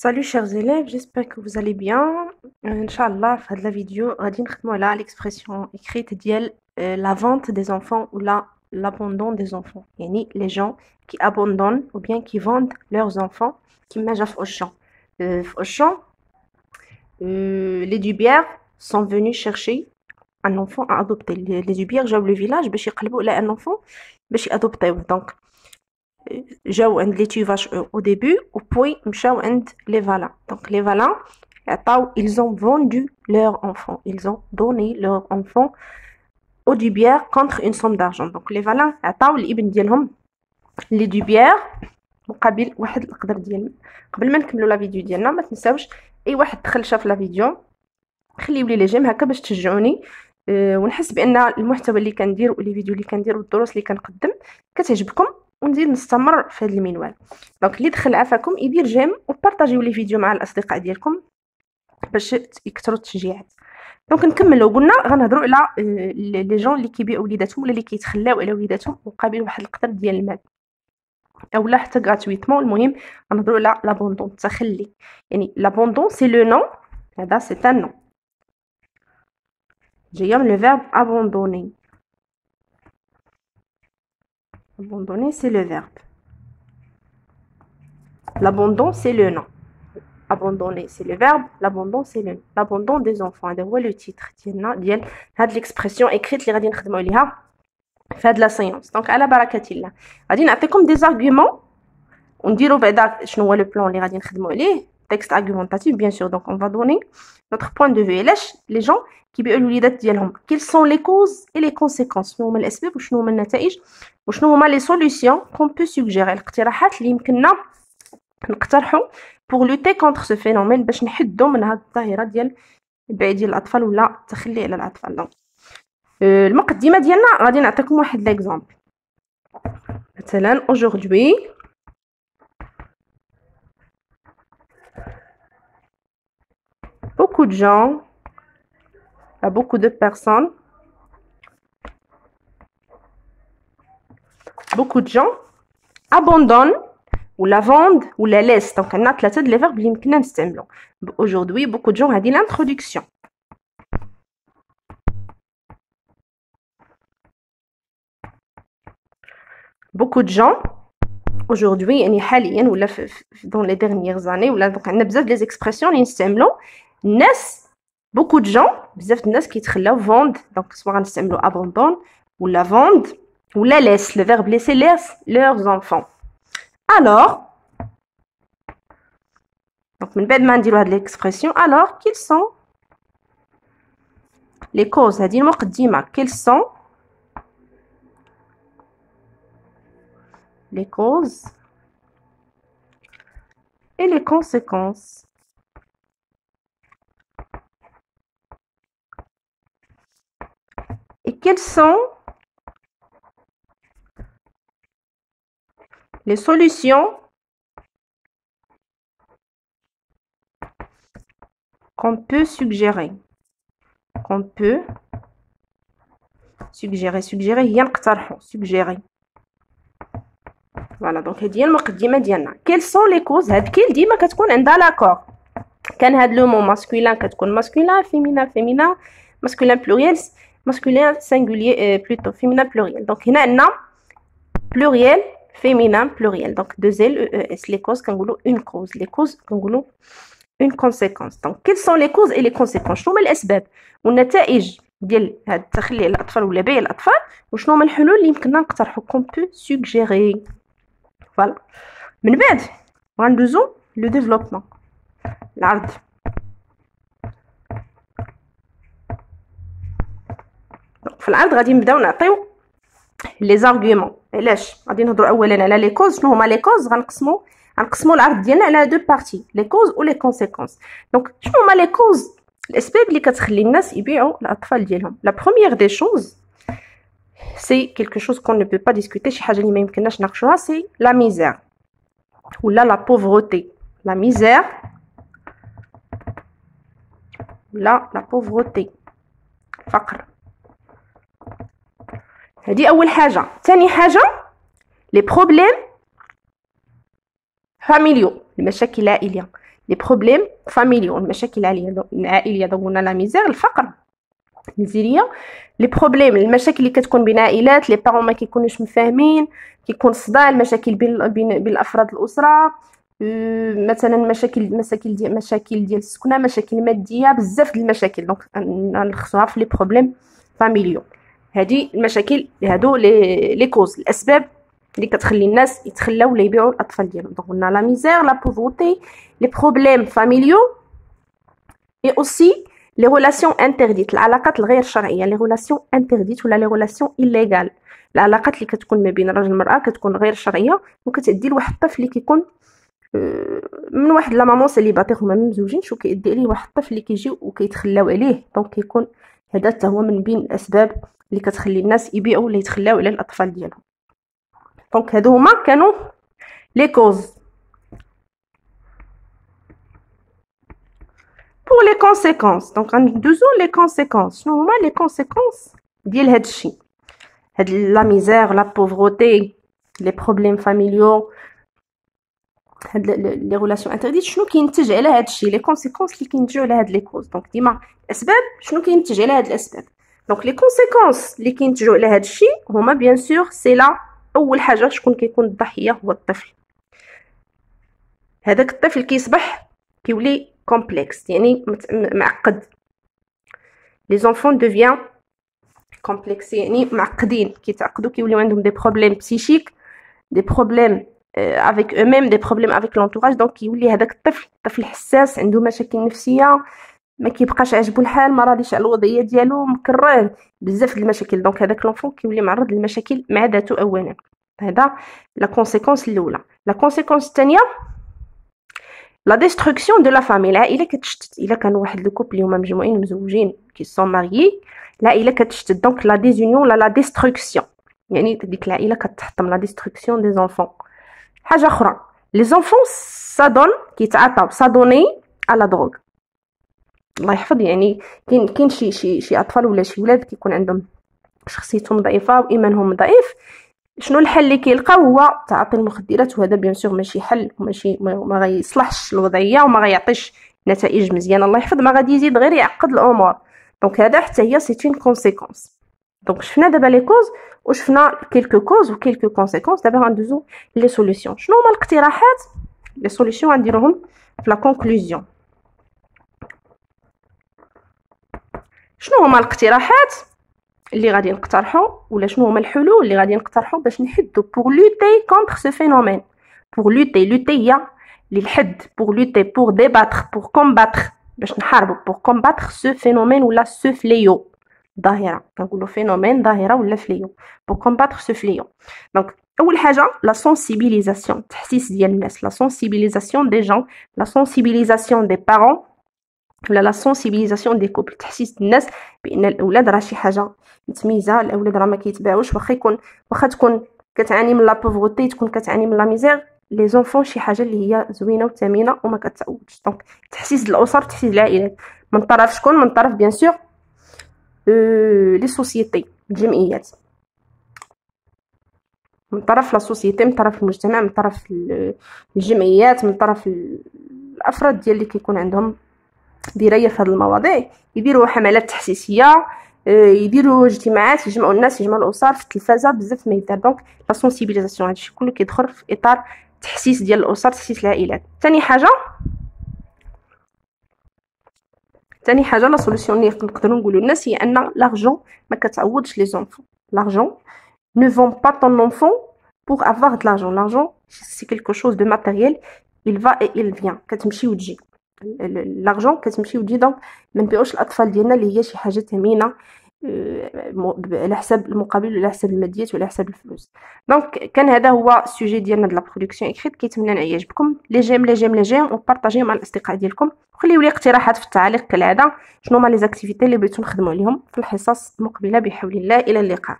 Salut chers élèves, j'espère que vous allez bien. Inch'Allah, في هاد la vidéo غادي نخدموا على l'expression écrite ديال la vente des enfants ou l'abandon des enfants. يعني les gens qui abandonnent ou bien qui vendent leurs enfants كيما جا في Auchan. في Auchan, les Dubières sont venus chercher un enfant à adopter. Les Dubières جاو le village باش يقلبوا على un enfant باش يادوبطيوه. Donc جاو عند لي تيفاش au début ou puis مشاو عند les valins. Donc les valins ils ont vendu leur enfant, ils ont donné leur enfant au Dubière contre une somme d'argent. Donc les valins عطاو الابن ديالهم لي Dubière مقابل واحد القدر ديال. قبل ما نكملوا لا فيديو ديالنا ما تنساوش اي واحد دخل شاف لا فيديو خليو لي جيم هكا باش تشجعوني ونحس بان المحتوى اللي كندير ولي فيديو اللي كندير والدروس اللي كنقدم كتعجبكم ونزيد نستمر في هذا المنوال. دونك اللي دخل عافاكم يدير جيم وبارطاجيو لي فيديو مع الاصدقاء ديالكم باش يكثروا التشجيعات. دونك نكملوا قلنا غنهضروا على لي جون اللي كيبيعوا وليداتهم ولا اللي كيتخلاو على وليداتهم مقابل واحد القدر ديال المال اولا حتى غراتويتمون. المهم غنهضروا على لابوندون، التخلي. يعني لابوندون سي لو نون، هذا سي ان نون جايه من لو فيرب abandonner. Abandonner, c'est le verbe. L'abandon, c'est le nom. Abandonner, c'est le verbe. L'abandon, c'est le nom. L'abandon des enfants. هذا هو لو تيتر ديال هاد l'expression écrite اللي غادي نخدموا عليها في هاد لا سيونس. دونك على بركة الله غادي نعطيكم دي زارغومون ونديروا بعدا شنو هو لو بلان اللي غادي نخدموا عليه. تكست argumentatif bien sûr. Donc on va donner notre point de vue. علاش لي جون كيبيعوا الوليدات ديالهم؟ quelles sont les causes et les conséquences؟ شنو هما الاسباب وشنو هما النتائج وشنو هما لي سوليوشن qu'on peut suggérer؟ الاقتراحات اللي يمكننا نقترحوا pour lutter contre ce phénomène باش نحدوا من هاد الظاهره ديال البيع ديال الاطفال ولا التخلي على الاطفال. دونك المقدمه ديالنا غادي نعطيكم واحد ليكزامبل. مثلا aujourd'hui beaucoup de gens, beaucoup de personnes, beaucoup de gens abandonnent ou la vendent ou la laissent. Donc on a ثلاثه de les verbes اللي يمكننا نستعملو. Aujourd'hui beaucoup de gens هذه l'introduction. Beaucoup de gens aujourd'hui يعني حاليا ولا dans les dernières années ولا دونك عندنا بزاف لي زيكسبرسيون اللي نستعملو. الناس beaucoup de gens بزاف الناس كيتخلاو vendre. دونك سواء غنستعملو abandon ولا vendre ولا laisse. le verbe laisser laisse leurs enfants. alors donc من بعد ما نديرو هاد l'expression alors quelles sont les causes؟ هذه المقدمة. quelles sont les causes et les conséquences et quelles sont les solutions qu'on peut suggérer. qu'on peut suggérer هي نقترحوا suggérer. فوالا دونك هذه هي المقدمه ديالنا. quelles sont les causes؟ هاد كيل ديما كتكون عندها لاكور. كان هاد لو مون ماسكولين كتكون ماسكولين، فيمينا فيمينا، ماسكولين بلوريال ماسكولين سينغولير بلوتو فيمينا بلوريال. دونك هنا عندنا بلوريال فيمينا بلوريال. دونك دو زيل او اس. لي كوز كنقولوا اون كوز، لي كوز كنقولوا اون كونسيكونس. دونك quelles sont les causes et les conséquences؟ شنو هما الاسباب والنتائج ديال هاد التخلي على الاطفال ولا بيع الاطفال وشنو هما الحلول اللي يمكننا نقترحوا qu'on peut suggérer. فوالا من بعد غندوزو لو ديفلوبمون العرض. في العرض غادي نبداو نعطيو لي زارغومون. علاش غادي نهضروا اولا على لي كوز؟ شنو هما لي كوز؟ غنقسموا العرض ديالنا على دو بارتي، لي كوز و لي كونسيكونس. دونك شنو هما لي كوز؟ الاسباب اللي كتخلي الناس يبيعوا الاطفال ديالهم. لا بروميير دي شوز c'est quelque chose qu'on ne peut pas discuter. شي حاجه اللي ما يمكنناش نناقشوها c'est la misère ولا la pauvreté. la misère ولا la pauvreté، فقر. هذه اول حاجه. ثاني حاجه les problèmes فاميليو المشاكل العائليه، لي بروبليم فاميليو المشاكل العائليه. دونك قلنا لا ميزير الفقر، الميزيريا، لي بروبليم المشاكل اللي كتكون بين عائلات، لي بارون ما كيكونوش مفاهمين، كيكون صداع، المشاكل بين افراد الاسره، مثلا مشاكل ديال السكنه، مشاكل ماديه، بزاف د المشاكل. دونك نلخصوها في لي بروبليم فاميليو. هذه المشاكل هادو لي كوز، الاسباب اللي كتخلي الناس يتخلاو ولا يبيعوا الاطفال ديالهم. دونك قلنا لا ميزير، لا بوفرتي، لي بروبليم فاميليو، اي اوسي لي ريلاسيون انترديت، العلاقات الغير شرعيه، لي ريلاسيون انترديت ولا لي ريلاسيون ايليغال، العلاقات اللي كتكون ما بين الرجل والمراه كتكون غير شرعيه وكتادي لواحد الطفل اللي كيكون من واحد لا مامون سيليباتير، هما مزوجين، شو كيدي عليه واحد الطفل اللي كيجي وكيتخلاو عليه. دونك كيكون هذا حتى هو من بين الاسباب اللي كتخلي الناس يبيعوا ولا يتخلاو على الاطفال ديالهم. دونك هادو هما كانوا لي كوز. pour les conséquences donc غندوزو لي كونسيكونس. شنو هما لي كونسيكونس ديال هاد الشيء؟ هاد لا ميزير، لا بوفرتي، لي بروبليم فاميليو، هاد لي ريلاسيون انترديت، شنو كينتج على هاد الشيء؟ لي كونسيكونس اللي كينتجوا على هاد لي كوز. دونك ديما الاسباب شنو كينتج على هاد الاسباب. دونك لي كونسيكونس اللي كينتجوا على هاد الشيء هما بيان سور سي لا اول حاجه شكون كيكون الضحيه؟ هو الطفل. هذاك الطفل كيصبح كيولي كومبلكس، يعني معقد. لي زونفون دوفيان كومبلكس يعني معقدين، كيتعقدوا، كيوليو عندهم دي بروبليم بسيشيك، دي بروبليم avec eux-mêmes, des problèmes avec l'entourage. دونك كيولي هذاك الطفل حساس، عنده مشاكل نفسيه، ما كيبقاش عاجبو الحال، ما راضيش على الوضعيه ديالو، مكرر بزاف د المشاكل. دونك هذاك لونفون كيولي معرض للمشاكل مع ذاته اولا. هذا لا كونسيكونس الاولى. لا كونسيكونس الثانيه لا ديستركسيون دو لا فامي، العائله كتشتت. الا كانوا واحد لو كوبل اللي هما مجموعين مزوجين كي سون ماريي، العائله كتشتت. دونك لا ديزونيون لا ديستركسيون، يعني ديك العائله كتحطم لا ديستركسيون دي زونفون. حاجه اخرى، لي زونفون سادون كيتعاطاو سادوني على دروغ. الله يحفظ، يعني كاين شي اطفال ولا شي ولاد كيكون عندهم شخصيتهم ضعيفه وايمانهم ضعيف. شنو الحل اللي كيلقاو؟ هو تعاطي المخدرات. وهذا بيان سور ماشي حل، ماشي ما غيصلحش الوضعيه وما غيعطيش نتائج مزيانه. الله يحفظ، ما غادي يزيد غير يعقد الامور. دونك هذا حتى هي سي اون كونسيكونس. دونك شفنا دابا لي كوز وشفنا كيلكو كوز وكيلكو كونسيكونس. دابا غندوزو لي سوليوشن. شنو هما الاقتراحات؟ لي سوليوشن غنديروهم في لا كونكلوزيون. شنو هما الاقتراحات اللي غادي نقترحوا، ولا شنو هما الحلول اللي غادي نقترحوا باش نحدوا pour lutter contre ce phénomène؟ pour lutter هي للحد، pour lutter pour débattre pour combattre، باش نحاربوا pour combattre ce phénomène ولا ce fléau، ظاهره. كنقولوا phénomène ظاهره ولا fléau، pour combattre ce fléau. دونك اول حاجه لا sensibilisation، تحسيس ديال الناس، لا sensibilisation des gens، la sensibilisation des parents ولا لا سونسيبيليزاسيون دي كوبل، تحسيس الناس بان الاولاد راه شي حاجه متميزه، الاولاد راه ما كيتباعوش، واخا تكون كتعاني من لا بوفرتي، تكون كتعاني من لا ميزير، لي زونفون شي حاجه اللي هي زوينه وثمينه وما كتعوضش. دونك تحسيس الاسر، تحسيس العائلات، من طرف شكون؟ من طرف بيان سور لي سوسيتي، الجمعيات، من طرف لا سوسيتي، من طرف المجتمع، من طرف الجمعيات، من طرف الافراد ديال اللي كيكون عندهم درايه في هذه المواضيع. يديروا حملات تحسيسيه، يديروا اجتماعات، يجمعوا الناس، يجمعوا الاسر في التلفازه، بزاف ما يدار. دونك لا سونسيبيليزاسيون هادشي كله كيدخل في اطار تحسيس ديال الاسر، تحسيس العائلات. ثاني حاجه لا سوليوشن اللي نقدروا نقولوا للناس هي ان لارجون ما كتعوضش لي زونفون. لارجون ne vend pas ton enfant pour avoir de l'argent. L'argent c'est quelque chose de matériel, il va et il vient، كتمشي وتجي. لارجون كتمشي وتجي. دونك ما نبيعوش الاطفال ديالنا اللي هي شي حاجه ثمينه على حساب المقابل ولا على حساب الماديات ولا على حساب الفلوس. دونك كان هذا هو السوجي ديالنا د لا برودكسيون اكريت. كيتمنى نعجبكم. لي جيم وبارطاجيو مع الاصدقاء ديالكم، وخليو لي اقتراحات في التعاليق كالعاده. شنو هما لي زاكتيفيتي اللي بغيتو نخدموا عليهم في الحصص المقبله بحول الله. الى اللقاء.